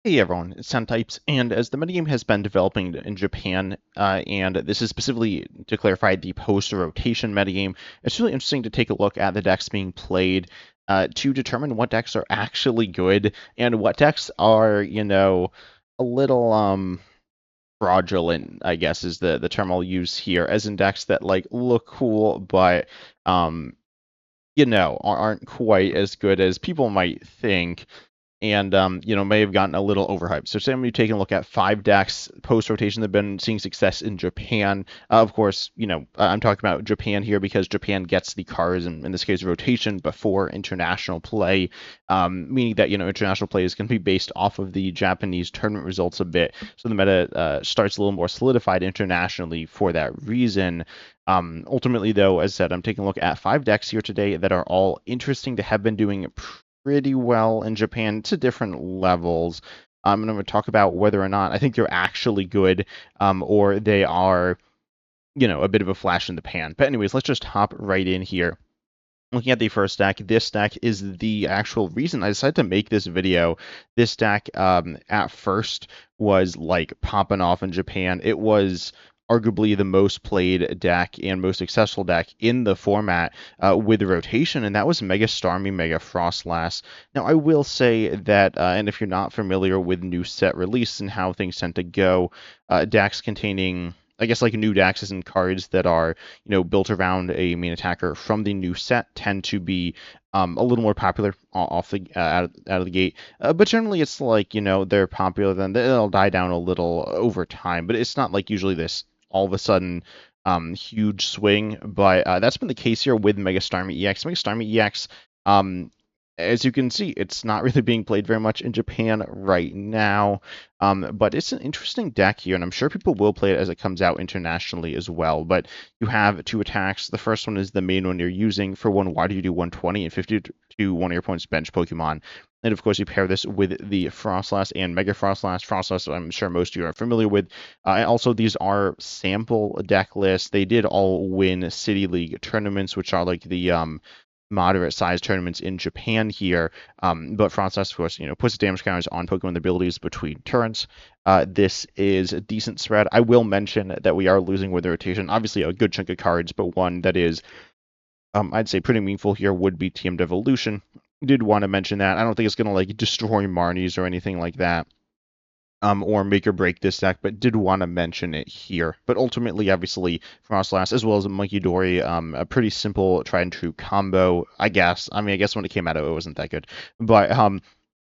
Hey everyone, it's Types, and as the metagame has been developing in Japan, and this is specifically to clarify the post-rotation metagame, it's really interesting to take a look at the decks being played to determine what decks are actually good and what decks are, a little fraudulent, I guess is the term I'll use here, as in decks that like look cool, but aren't quite as good as people might think and may have gotten a little overhyped. So today I'm going to be taking a look at 5 decks post-rotation that have been seeing success in Japan. Of course, I'm talking about Japan here because Japan gets the cards, in this case, rotation before international play, meaning that, international play is going to be based off of the Japanese tournament results a bit. So the meta starts a little more solidified internationally for that reason. Ultimately, though, as I said, I'm taking a look at 5 decks here today that are all interesting to have been doing pretty well in Japan to different levels. And I'm going to talk about whether or not I think they're actually good, or they are, a bit of a flash in the pan. But anyways, let's just hop right in here. Looking at the first deck, this deck is the actual reason I decided to make this video. This deck, at first, was like popping off in Japan. It was arguably the most played deck and most successful deck in the format with the rotation, and that was Mega Starmie, Mega Froslass. Now, I will say that, and if you're not familiar with new set release and how things tend to go, decks containing, I guess, like new decks and cards that are, built around a main attacker from the new set tend to be a little more popular off the out of the gate. But generally, it's like, they're popular, then they'll die down a little over time. But it's not like usually this all of a sudden huge swing. But that's been the case here with Mega Starmie EX. Mega Starmie EX, as you can see, it's not really being played very much in Japan right now, but it's an interesting deck here, and I'm sure people will play it as it comes out internationally as well. But you have 2 attacks. The first one is the main one you're using. For 1 water, you do 120 and 50 to one of your opponent's bench Pokemon. And of course, you pair this with the Froslass and Mega Froslass. Froslass, I'm sure most of you are familiar with. Also, these are sample deck lists. They did all win City League tournaments, which are like the moderate sized tournaments in Japan here. But Froslass, of course, puts damage counters on Pokemon abilities between turns. This is a decent spread. I will mention that we are losing with the rotation. Obviously, a good chunk of cards, but one that is, I'd say, pretty meaningful here would be TM Devolution. Did want to mention that. I don't think it's going to like destroy Marnies or anything like that. Or make or break this deck, but did want to mention it here. But ultimately, obviously, Froslass as well as Munkidori, a pretty simple tried and true combo, I guess. I mean, I guess when it came out, it wasn't that good, but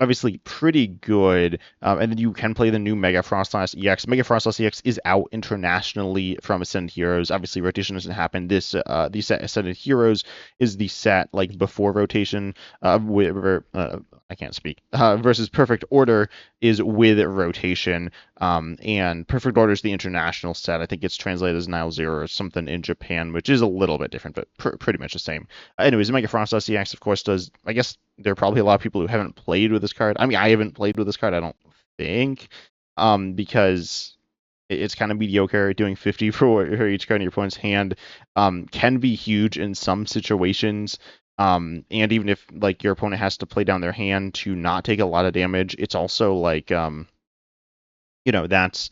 obviously pretty good. And then you can play the new Mega Froslass EX. Mega Froslass EX is out internationally from Ascended Heroes. Obviously, rotation doesn't happen. This the set Ascended Heroes is the set like before rotation. I can't speak. Versus Perfect Order is with rotation. And Perfect Order is the international set. I think it's translated as Nile Zero or something in Japan, which is a little bit different, but pretty much the same. Anyways, Mega Froslass EX, of course, does, I guess, there are probably a lot of people who haven't played with this card. I mean, I haven't played with this card, I don't think, because it's kind of mediocre. Doing 50 for each card in your opponent's hand can be huge in some situations. And even if like your opponent has to play down their hand to not take a lot of damage, it's also like that's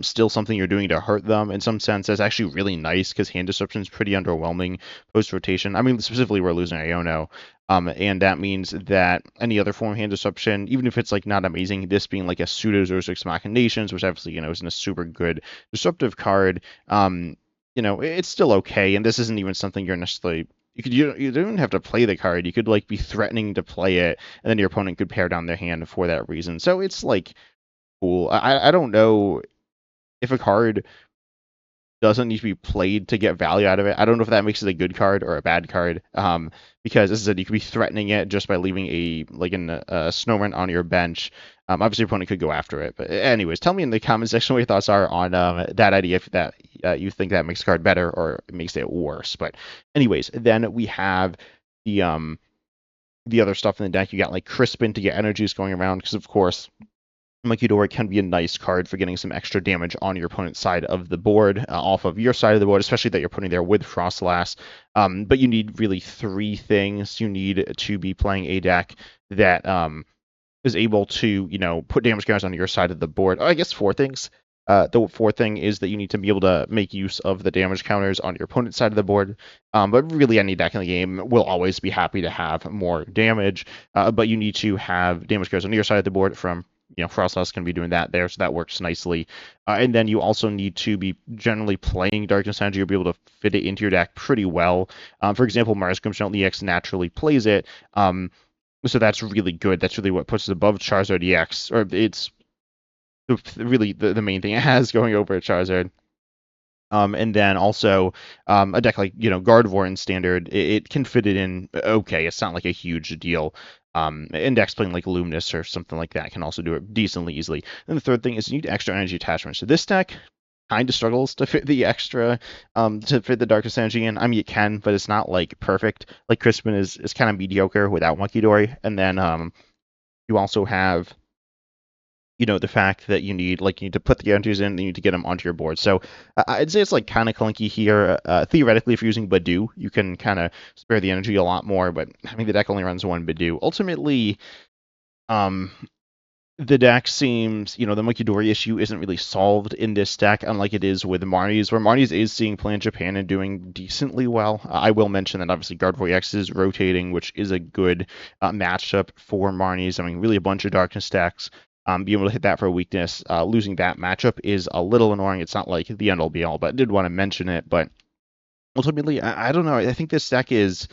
still something you're doing to hurt them. In some sense, that's actually really nice because hand disruption is pretty underwhelming post-rotation. I mean, specifically, we're losing Iono, and that means that any other form of hand disruption, even if it's like not amazing, this being like a pseudo Zoroark's Machinations, which obviously, isn't a super good disruptive card, it's still okay. And this isn't even something you're necessarily... You don't have to play the card. You could like be threatening to play it, and then your opponent could pare down their hand for that reason. So it's like cool. I don't know if a card doesn't need to be played to get value out of it. I don't know if that makes it a good card or a bad card. Because as I said, you could be threatening it just by leaving a snowman on your bench. Obviously, your opponent could go after it. But anyways, tell me in the comment section what your thoughts are on that idea. If that you think that makes the card better or it makes it worse. But anyways, then we have the other stuff in the deck. You got like Crispin to get energies going around because of course Munkidori can be a nice card for getting some extra damage on your opponent's side of the board, off of your side of the board, especially that you're putting there with Froslass. But you need really 3 things. You need to be playing a deck that is able to, put damage counters on your side of the board. I guess four things. The fourth thing is that you need to be able to make use of the damage counters on your opponent's side of the board. But really, any deck in the game will always be happy to have more damage. But you need to have damage counters on your side of the board from, Froslass can be doing that there, so that works nicely. And then you also need to be generally playing Darkness Energy. You'll be able to fit it into your deck pretty well. For example, Mars Grimstone EX naturally plays it. So that's really good. That's really what puts it above Charizard EX, or it's really the main thing it has going over Charizard. And then also a deck like Gardevoir in Standard, it can fit it in okay. It's not like a huge deal. And decks playing like Luminous or something like that can also do it decently easily. And the third thing is you need extra energy attachments. So this deck kind of struggles to fit the extra to fit the Darkest Energy in. I mean, it can, but it's not like perfect. Like Crispin is kind of mediocre without Munkidori. And then you also have the fact that you need to put the energies in, you need to get them onto your board. So I'd say it's like kind of clunky here. Theoretically, if you're using Badoo, you can kind of spare the energy a lot more, but I mean the deck only runs one Badoo. Ultimately, the deck seems, the Munkidori issue isn't really solved in this deck, unlike it is with Marnie's, where Marnie's is seeing play in Japan and doing decently well. I will mention that obviously Gardevoir X is rotating, which is a good matchup for Marnie's. I mean, really a bunch of Darkness decks. Being able to hit that for a weakness, losing that matchup is a little annoying. It's not like the end all be all, but I did want to mention it. But ultimately, I don't know. I think this deck it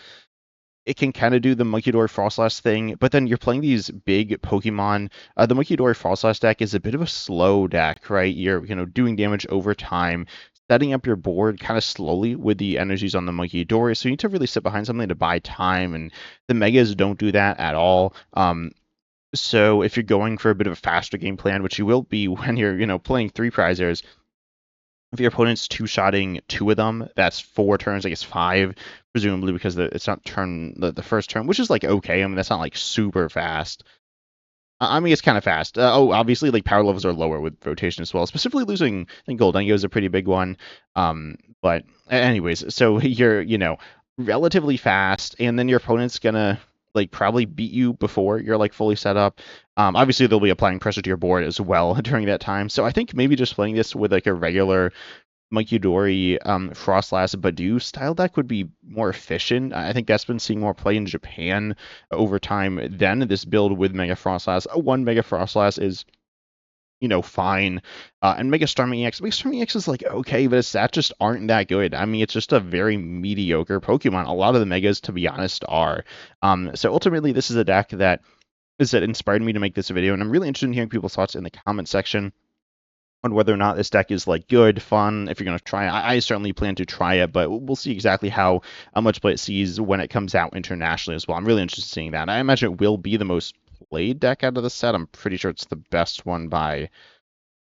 can kind of do the Munkidori Froslass thing, but then you're playing these big Pokemon. The Munkidori Froslass deck is a bit of a slow deck, right? You're doing damage over time, setting up your board kind of slowly with the energies on the Munkidori, so you need to really sit behind something to buy time, and the Megas don't do that at all. So if you're going for a bit of a faster game plan, which you will be when you're, playing 3 prizers, if your opponent's two-shotting 2 of them, that's 4 turns, I guess 5, presumably because it's not the first turn, which is like okay. I mean, that's not like super fast. I mean, it's kind of fast. Obviously, like power levels are lower with rotation as well. Specifically, losing I think Goldengo is a pretty big one. But anyways, so you're relatively fast, and then your opponent's gonna probably beat you before you're fully set up. Obviously they'll be applying pressure to your board as well during that time. So I think maybe just playing this with a regular Munkidori Froslass Badoo style deck would be more efficient. I think that's been seeing more play in Japan over time than this build with Mega Froslass. One Mega Froslass is fine. And Mega Starmie EX. Mega Starmie EX is okay, but its stats just aren't that good. I mean, it's just a very mediocre Pokemon. A lot of the Megas, to be honest, are. So ultimately, this is a deck that inspired me to make this video, and I'm really interested in hearing people's thoughts in the comment section on whether or not this deck is good, fun, if you're going to try it. I certainly plan to try it, but we'll see exactly how much play it sees when it comes out internationally as well. I'm really interested in seeing that. I imagine it will be the most played deck out of the set. I'm pretty sure it's the best one by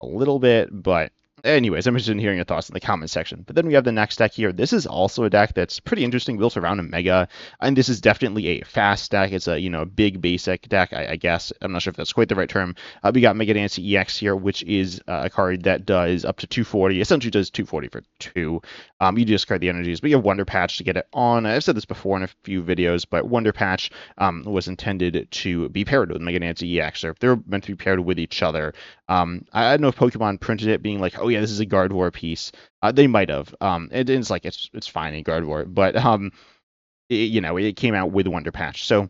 a little bit, but anyways, I'm interested in hearing your thoughts in the comment section. But then we have the next deck here. This is also a deck that's pretty interesting, built around a Mega, and this is definitely a fast deck. It's a big basic deck, I guess. I'm not sure if that's quite the right term. We got Mega Diancie EX here, which is a card that does up to 240. Essentially does 240 for 2. You discard the energies, but you have Wonder Patch to get it on. I've said this before in a few videos, but Wonder Patch was intended to be paired with Mega Diancie EX, or if they're meant to be paired with each other. I don't know if Pokemon printed it being oh yeah, this is a Gardevoir piece. They might have. It's it's fine in Gardevoir, but it came out with Wonder Patch. So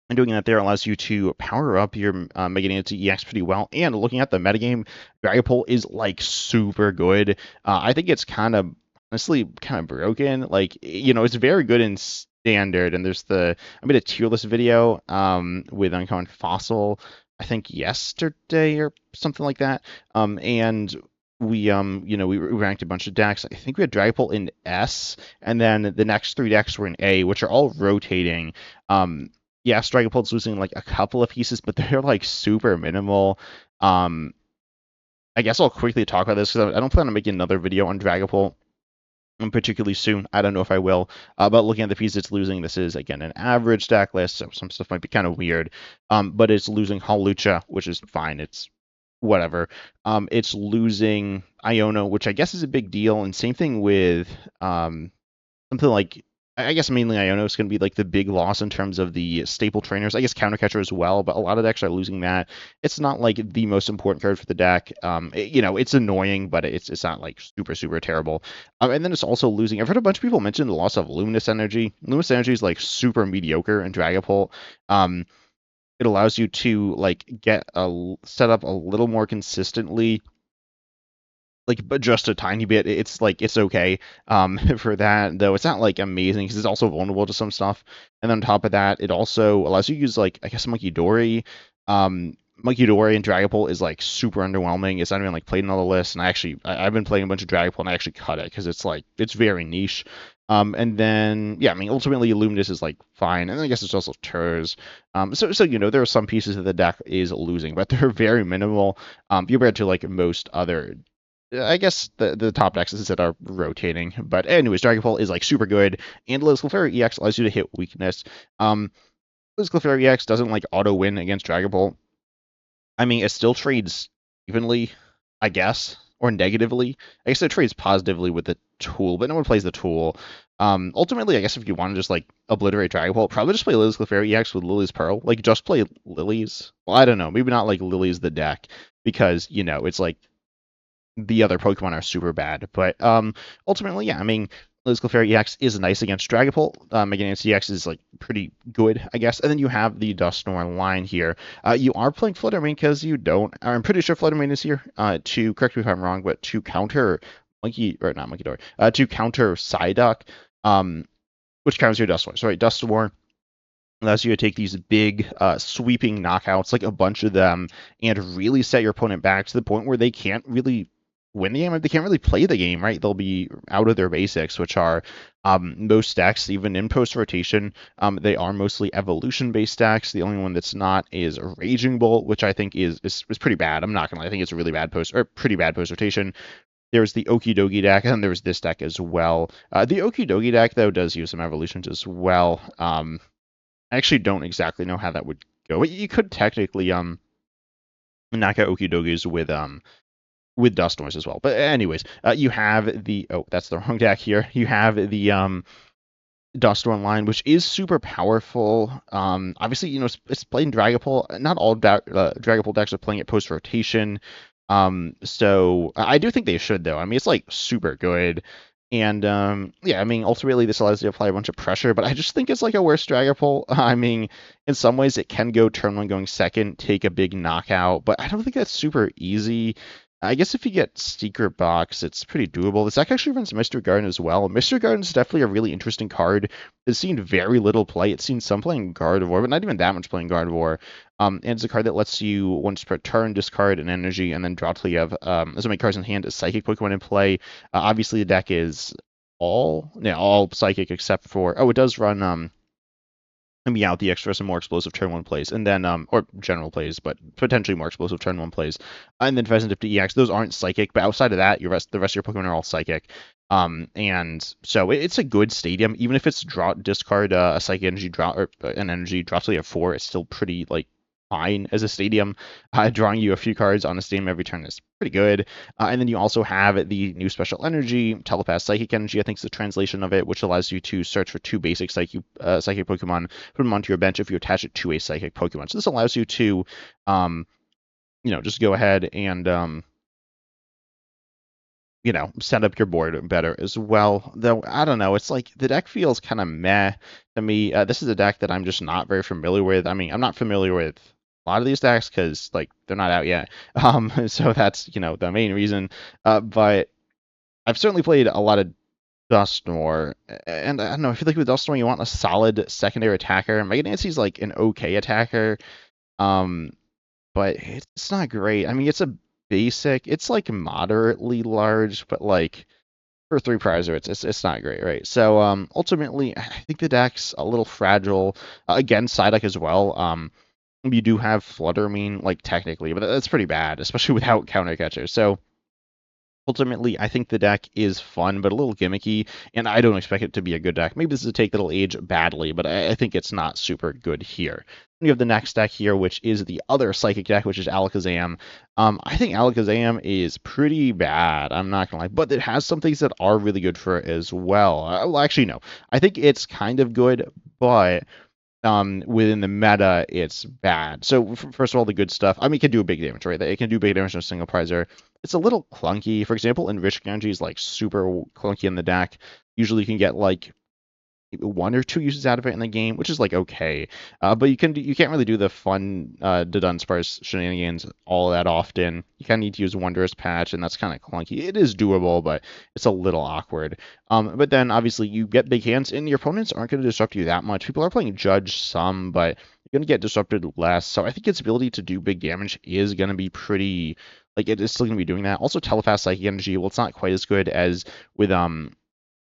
and doing that there allows you to power up your Mega Diancie EX pretty well. And looking at the metagame, Dragapult is super good. I think it's honestly kind of broken. It's very good in Standard. And there's I made a tier list video with Uncommon Fossil, I think yesterday or something like that. And we we ranked a bunch of decks. I think we had Dragapult in S, and then the next 3 decks were in A, which are all rotating. Yes, Dragapult's losing a couple of pieces, but they're super minimal. I guess I'll quickly talk about this because I don't plan on making another video on Dragapult particularly soon. I don't know if I will. But looking at the pieces it's losing, this is again an average deck list, so some stuff might be kind of weird. But it's losing Hawlucha, which is fine. It's whatever. It's losing Iono, which I guess is a big deal, and same thing with something like I guess mainly Iono is going to be like the big loss in terms of the staple trainers. I guess counter catcher as well, but a lot of decks are losing that. It's not like the most important card for the deck. It's annoying, but it's not like super terrible. And then it's also losing. I've heard a bunch of people mention the loss of Luminous Energy. Luminous Energy is like super mediocre in Dragapult. Um, it allows you to like get a set up a little more consistently, like, but just a tiny bit. It's like it's okay for that, though it's not like amazing because it's also vulnerable to some stuff. And then on top of that, it also allows you to use like I guess Monkey Dory. Monkey Dory and Dragapult is like super underwhelming. It's not even like played in all the lists. And I've been playing a bunch of Dragapult and I actually cut it because it's like it's very niche. And then yeah, I mean ultimately Luminous is like fine, and then I guess it's also Turs. So there are some pieces of the deck is losing, but they're very minimal compared to like most other I guess the top decks that are rotating. But anyways, Dragonfall is like super good, and Liz Clefairy EX allows you to hit weakness. Liz Clefairy EX doesn't like auto win against Dragon Ball. I mean, it still trades evenly, I guess, or negatively. I guess it trades positively with the tool, but no one plays the tool. Ultimately, I guess if you want to just like obliterate Dragon Ball, probably just play Lily's Clefairy EX with Lily's Pearl. Like just play Lily's. Well, I don't know, maybe not like Lily's the deck because it's like the other Pokemon are super bad. But ultimately, yeah, I mean, Liz Clefairy EX is nice against Dragapult. Mega Diancie EX is like pretty good, I guess. And then you have the Dusknoir line here. You are playing Fluttermane because you don't. I'm pretty sure Fluttermane is here. To correct me if I'm wrong, but to counter Monkey or not Monkey Door, to counter Psyduck, which counters your Dusknoir. Sorry, Dusknoir allows you to take these big sweeping knockouts, like a bunch of them, and really set your opponent back to the point where they can't really win the game. They can't really play the game, right? They'll be out of their basics, which are most decks, even in post rotation. They are mostly evolution based decks. The only one that's not is Raging Bolt, which I think is pretty bad. I'm not gonna lie, I think it's a really bad pretty bad post rotation. There's the Okidogi deck, and there's this deck as well. The Okidogi deck, though, does use some evolutions as well. I actually don't exactly know how that would go. You could technically knock out Okidogis with Dust Noise as well. But anyways, you have the that's the wrong deck here. You have the Dusknoir line, which is super powerful. Obviously, it's played in Dragapult. Not all Dragapult decks are playing it post rotation. So I do think they should though. I mean, it's like super good. And yeah, I mean, ultimately this allows you to apply a bunch of pressure, but I just think it's like a worse Dragapult. I mean, in some ways it can go turn one going second, take a big knockout, but I don't think that's super easy. I guess if you get Secret Box, it's pretty doable. This deck actually runs Mystery Garden as well. Mystery Garden is definitely a really interesting card. It's seen very little play. It's seen some playing Gardevoir, but not even that much playing Gardevoir. And it's a card that lets you, once per turn, discard an energy and then draw till you have as many cards in hand as Psychic Pokemon in play. Obviously, the deck is all Psychic except for, it does run out the extra some more explosive turn one plays, and then or general plays, but potentially more explosive turn one plays, and then Pheasant Dip EX. Those aren't psychic, but outside of that, the rest of your Pokemon are all psychic. And so it's a good stadium, even if it's discard a psychic energy, draw or an energy, drop till you have 4. It's still pretty like fine as a stadium. Drawing you a few cards on a stadium every turn is pretty good. And then you also have the new special energy, Telepath Psychic Energy, I think is the translation of it, which allows you to search for 2 basic psychic Pokemon, put them onto your bench if you attach it to a psychic Pokemon. So this allows you to, just go ahead and, set up your board better as well. Though, I don't know, it's like the deck feels kind of meh to me. This is a deck that I'm just not very familiar with. I mean, I'm not familiar with a lot of these decks because, like, they're not out yet. So that's, the main reason. But I've certainly played a lot of Dusknoir, and I don't know, I feel like with Dusknoir you want a solid secondary attacker. Mega Diancie's like an okay attacker. But it's not great. I mean, it's a basic. It's like moderately large, but like for 3 prizer, it's not great, right? So ultimately, I think the deck's a little fragile. Again, Psyduck as well. You do have Fluttermane, like technically, but that's pretty bad, especially without counter catcher. So Ultimately, I think the deck is fun, but a little gimmicky, and I don't expect it to be a good deck. Maybe this is a take that'll age badly, but I think it's not super good here. You have the next deck here, which is the other Psychic deck, which is Alakazam. I think Alakazam is pretty bad, I'm not gonna lie, but it has some things that are really good for it as well. Well, actually, no. I think it's kind of good, but within the meta, it's bad. So first of all, the good stuff. I mean, it can do big damage, right? It can do big damage on a single prizer. It's a little clunky. For example, Enriched Energy is like super clunky in the deck. Usually, you can get like one or two uses out of it in the game, which is like okay. But you can't really do the fun Dunsparce shenanigans all that often. You kind of need to use Wondrous Patch, and that's kind of clunky. It is doable, but it's a little awkward. But then obviously you get big hands, and your opponents aren't going to disrupt you that much. People are playing Judge some, but you're going to get disrupted less. So I think its ability to do big damage is going to be pretty. Like it is still going to be doing that. Also, Telepath Psychic Energy. Well, it's not quite as good as with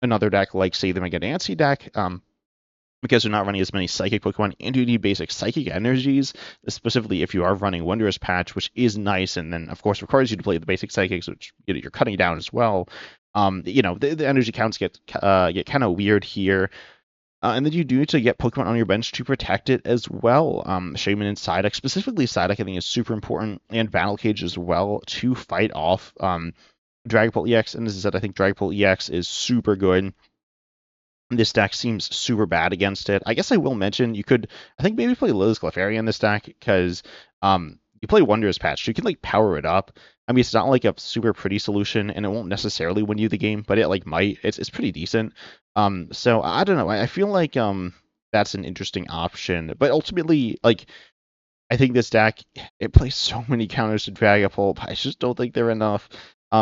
another deck like, say, the Mega Diancie deck, because they're not running as many Psychic Pokemon, and you need basic Psychic energies, specifically if you are running Wondrous Patch, which is nice, and then, of course, requires you to play the basic Psychics, which you're cutting down as well. The energy counts get kind of weird here. And then you do need to get Pokemon on your bench to protect it as well. Shaman and Psyduck, specifically Psyduck, I think is super important, and Battle Cage as well to fight off Dragapult EX. And as I said, I think Dragapult EX is super good. This deck seems super bad against it. I guess I will mention you could, I think maybe play Lilith Clefairy in this deck because you play Wondrous Patch, so you can like power it up. I mean, it's not like a super pretty solution, and it won't necessarily win you the game, but it like might. It's pretty decent. So I don't know. I feel like that's an interesting option, but ultimately, like I think this deck it plays so many counters to Dragapult. I just don't think they're enough.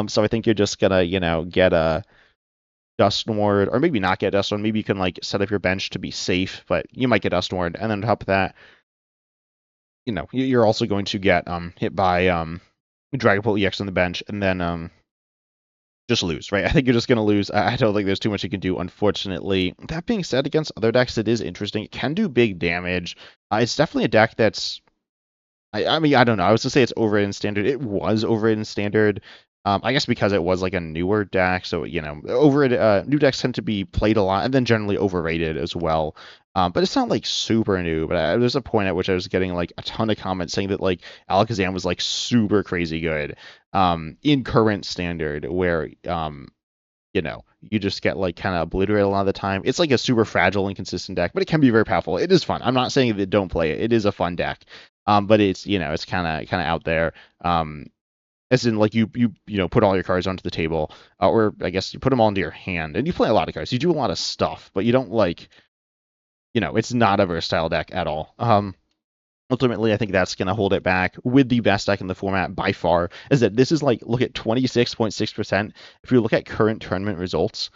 So I think you're just gonna get a Dusknoir, or maybe not get Dusknoir. Maybe you can like set up your bench to be safe, but you might get Dusknoir, and then on top of that, you're also going to get hit by Dragapult EX on the bench, and then just lose, right? I think you're just going to lose. I don't think there's too much you can do, unfortunately. That being said, against other decks, it is interesting. It can do big damage. It's definitely a deck that's I mean, I don't know. I was to say it's overrated in standard. It was overrated in standard. I guess because it was like a newer deck, so overrated. New decks tend to be played a lot, and then generally overrated as well. But it's not like super new. But there's a point at which I was getting like a ton of comments saying that like Alakazam was like super crazy good in current standard, where you just get like kind of obliterated a lot of the time. It's like a super fragile, inconsistent deck, but it can be very powerful. It is fun. I'm not saying that don't play it. It is a fun deck. But it's kind of out there. As in like you put all your cards onto the table, or I guess you put them all into your hand, and you play a lot of cards. You do a lot of stuff, but you don't like, it's not a versatile deck at all. Ultimately, I think that's going to hold it back with the best deck in the format by far. Is that this is like, look at 26.6%. If you look at current tournament results,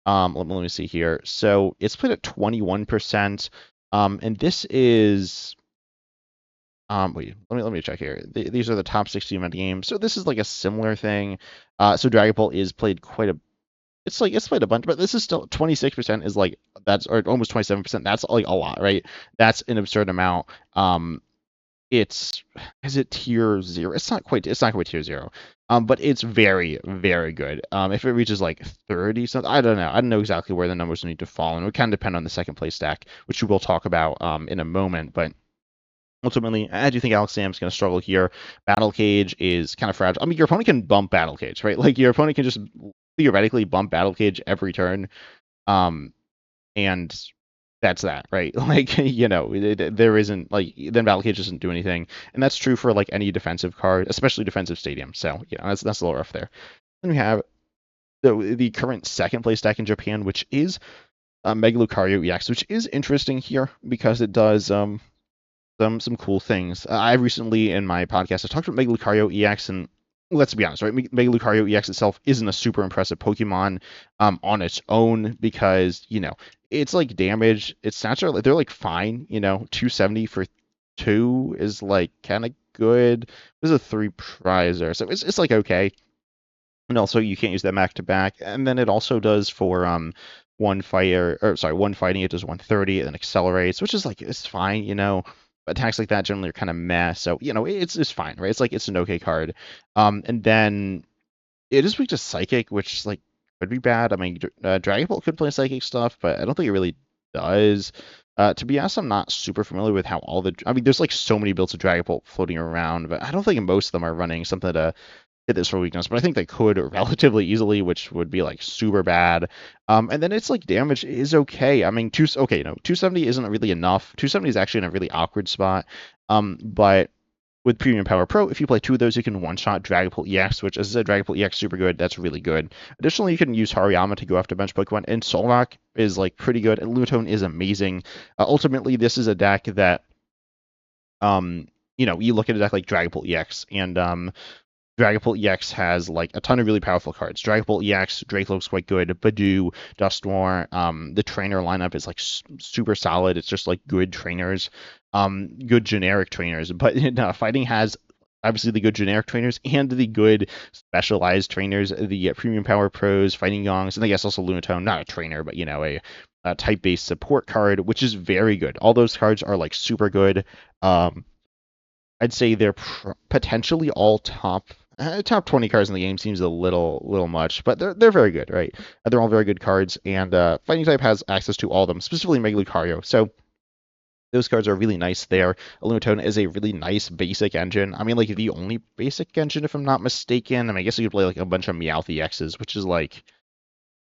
let me see here. So it's played at 21%, and this is. Wait, let me check here. These are the top 60 meta games. So this is like a similar thing. So Dragapult is played it's played a bunch, but this is still 26% is like or almost 27%. That's like a lot, right? That's an absurd amount. Is it tier 0? It's not quite tier 0. But it's very, very good. If it reaches like 30 something, I don't know. I don't know exactly where the numbers need to fall, and it would kind of depend on the second place stack, which we will talk about in a moment, but ultimately, I do think Alakazam's going to struggle here. Battle Cage is kind of fragile. I mean, your opponent can bump Battle Cage, right? Like, your opponent can just theoretically bump Battle Cage every turn. And that's that, right? Like, there isn't, like, then Battle Cage doesn't do anything. And that's true for, like, any defensive card, especially defensive stadium. So, that's a little rough there. Then we have the current second place deck in Japan, which is Mega Lucario EX, which is interesting here because it does some cool things. I recently in my podcast I talked about Mega Lucario EX, and let's be honest, right? Mega Lucario EX itself isn't a super impressive Pokemon on its own because it's like damage, its stats are they're like fine. 270 for 2 is like kind of good. There's a 3 prizer, so it's like okay. And also you can't use that back to back, and then it also does for one fighting it does 130 and then accelerates, which is like it's fine. Attacks like that generally are kind of meh, so it's fine, right? It's like it's an okay card. And then it is weak to Psychic, which like could be bad. I mean, Dragon Ball could play Psychic stuff, but I don't think it really does. To be honest, I'm not super familiar with how all the. I mean, there's like so many builds of Dragon Ball floating around, but I don't think most of them are running something to hit this for weakness. But I think they could relatively easily, which would be like super bad. And then it's like damage is okay. I mean, 270 isn't really enough. 270 is actually in a really awkward spot. But with Premium Power Pro, if you play 2 of those, you can one-shot Dragapult EX, which, as I said, Dragapult EX super good. That's really good. Additionally, you can use Hariyama to go after bench Pokemon, and Solrock is like pretty good, and Lunatone is amazing. Ultimately, this is a deck that, you look at a deck like Dragapult EX, and Dragapult EX has like a ton of really powerful cards. Dragapult EX, Drake looks quite good. Badoo, Dusknoir, the trainer lineup is like super solid. It's just like good trainers, good generic trainers. But fighting has obviously the good generic trainers and the good specialized trainers, the Premium Power Pros, Fighting Yongs, and I guess also Lunatone, not a trainer, but a type-based support card, which is very good. All those cards are like super good. I'd say they're potentially all top 20 cards in the game seems a little much, but they're very good, right? They're all very good cards, and Fighting type has access to all of them, specifically Mega Lucario. So those cards are really nice there. Lunatone is a really nice basic engine. I mean, like the only basic engine, if I'm not mistaken. I mean, I guess you could play like a bunch of Meowth EXs, which is like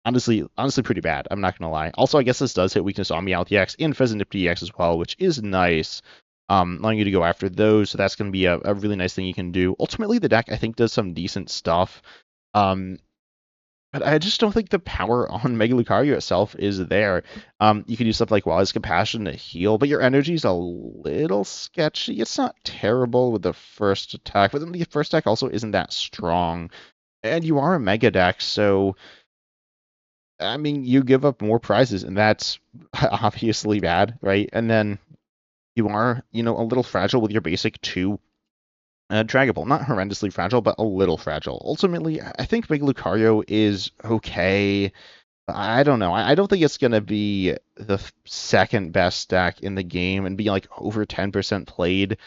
honestly pretty bad. I'm not gonna lie. Also, I guess this does hit weakness on Meowth EX and Pheasantipede EX as well, which is nice. Allowing you to go after those, so that's going to be a really nice thing you can do. Ultimately, the deck, I think, does some decent stuff, but I just don't think the power on Mega Lucario itself is there. You can do stuff like Wise Compassion to heal, but your energy's a little sketchy. It's not terrible with the first attack, but then the first attack also isn't that strong, and you are a Mega deck, so I mean, you give up more prizes, and that's obviously bad, right? And then you are, a little fragile with your basic 2 Dragapult. Not horrendously fragile, but a little fragile. Ultimately, I think Big Lucario is okay. I don't know. I don't think it's going to be the second best deck in the game and be like over 10% played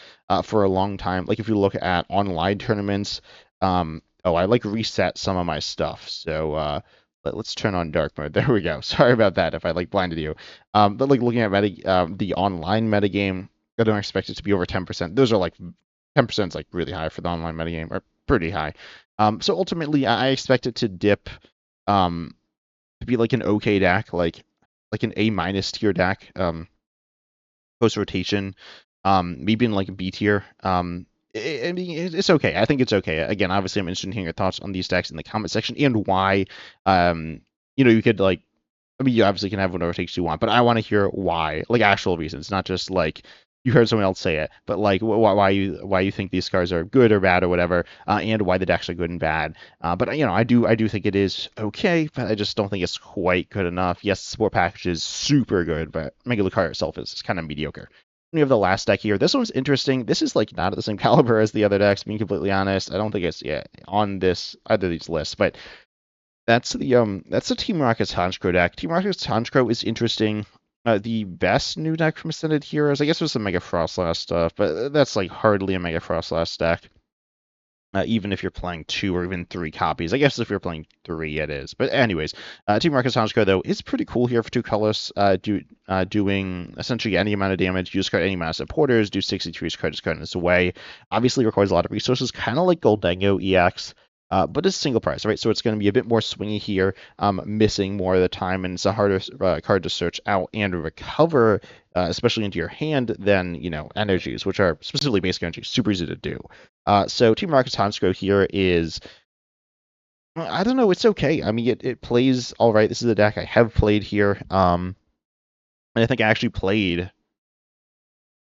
for a long time. Like if you look at online tournaments, I like reset some of my stuff. So let's turn on dark mode. There we go. Sorry about that if I like blinded you. But like looking at the online metagame, I don't expect it to be over 10%. Those are like 10% is like really high for the online metagame, or pretty high. So ultimately, I expect it to dip to be like an okay deck, like an A- tier deck, post rotation, maybe in like a B tier. I mean, it's okay. I think it's okay. Again, obviously, I'm interested in hearing your thoughts on these decks in the comment section and why. You could like. I mean, you obviously can have whatever takes you want, but I want to hear why, like actual reasons, not just like you heard someone else say it, but like why you think these cards are good or bad or whatever, and why the decks are good and bad. But I do think it is okay, but I just don't think it's quite good enough. Yes, the support package is super good, but Mega Lucario itself is kind of mediocre. We have the last deck here. This one's interesting. This is like not at the same caliber as the other decks, being completely honest. I don't think it's on this either of these lists, but that's the Team Rocket's Honchkrow deck. Team Rocket's Honchkrow is interesting. The best new deck from Ascended Heroes, I guess, was some Mega Froslass stuff, but that's like hardly a Mega Froslass deck. Even if you're playing 2 or even 3 copies. I guess if you're playing 3, it is. But anyways, Team Rocket's Honchkrow, though, is pretty cool here for 2 colors, doing essentially any amount of damage, use card any amount of supporters, do 63 card in its way. Obviously requires a lot of resources, kind of like Goldengo EX. But it's single price, right? So it's going to be a bit more swingy here, missing more of the time, and it's a harder card to search out and recover, especially into your hand, than energies, which are specifically basic energies, super easy to do. So Team Rocket's Honchkrow here is, I don't know, it's okay. I mean, it plays all right. This is a deck I have played here, and I think I actually played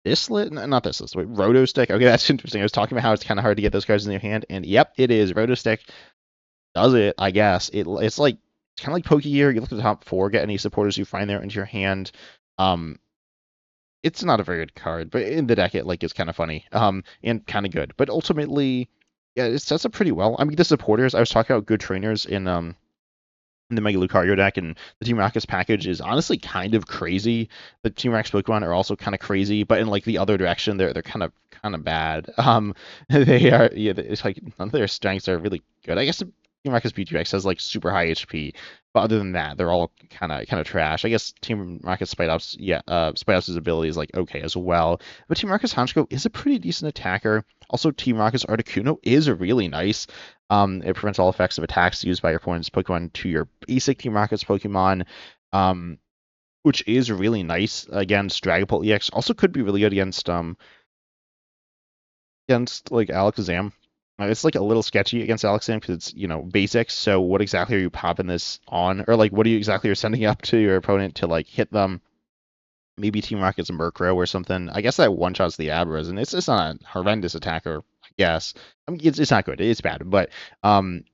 this list, not this list, wait, Rotostick. Okay, that's interesting. I was talking about how it's kind of hard to get those cards in your hand, and yep, it is. Rotostick does it, I guess. It's kind of like Pokegear. You look at the top 4, get any supporters you find there into your hand. It's not a very good card, but in the deck it is kind of funny, and kind of good. But ultimately, yeah, it sets up pretty well. I mean, the supporters, I was talking about good trainers in the Mega Lucario deck, and the Team Rocket's package is honestly kind of crazy. The Team Rocket's Pokemon are also kind of crazy, but in like the other direction, they're kind of bad. They are, it's like none of their strengths are really good. I guess Team Rocket's B2X has like super high HP, but other than that, they're all kind of trash. I guess Team Rocket's Spite Ops, yeah, Spite Ops' ability is like okay as well, but Team Rocket's Honchkrow is a pretty decent attacker. Also, Team Rocket's Articuno is really nice. It prevents all effects of attacks used by your opponent's Pokemon to your basic Team Rocket's Pokemon. Um, which is really nice against Dragapult EX. Also could be really good against like Alakazam. It's like a little sketchy against Alakazam because it's basics. So what exactly are you popping this on, or like what are you exactly are sending up to your opponent to like hit them? Maybe Team Rocket's a Murkrow or something. I guess that one shots the Abras, and it's not a horrendous attacker, I guess. I mean, it's not good. It's bad, but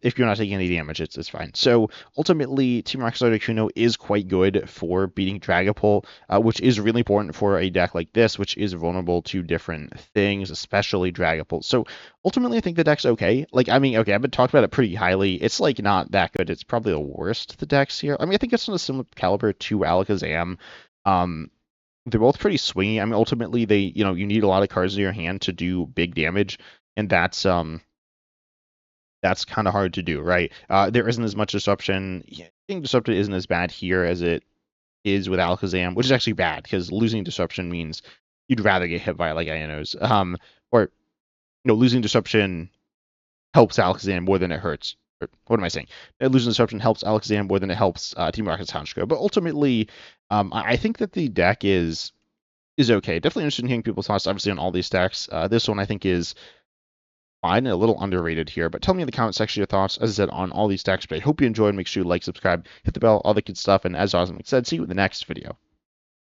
if you're not taking any damage, it's fine. So ultimately, Team Rocket's Articuno is quite good for beating Dragapult, which is really important for a deck like this, which is vulnerable to different things, especially Dragapult. So ultimately, I think the deck's okay. Like, I mean, okay, I've been talking about it pretty highly. It's like not that good. It's probably the worst of the decks here. I mean, I think it's on a similar caliber to Alakazam. Um, they're both pretty swingy. I mean, ultimately, you need a lot of cards in your hand to do big damage, and that's kind of hard to do, right? There isn't as much disruption. Yeah, I think disruption isn't as bad here as it is with Alakazam, which is actually bad because losing disruption means you'd rather get hit by like Ionos. Or losing disruption helps Alakazam more than it hurts. Or, what am I saying? Losing disruption helps Alakazam more than it helps Team Rocket's Honchkrow. But ultimately, I think that the deck is okay. Definitely interested in hearing people's thoughts, obviously, on all these decks. This one I think is fine and a little underrated here, but tell me in the comment section your thoughts, as I said, on all these decks. But I hope you enjoyed. Make sure you like, subscribe, hit the bell, all the good stuff. And as Osmic said, see you in the next video.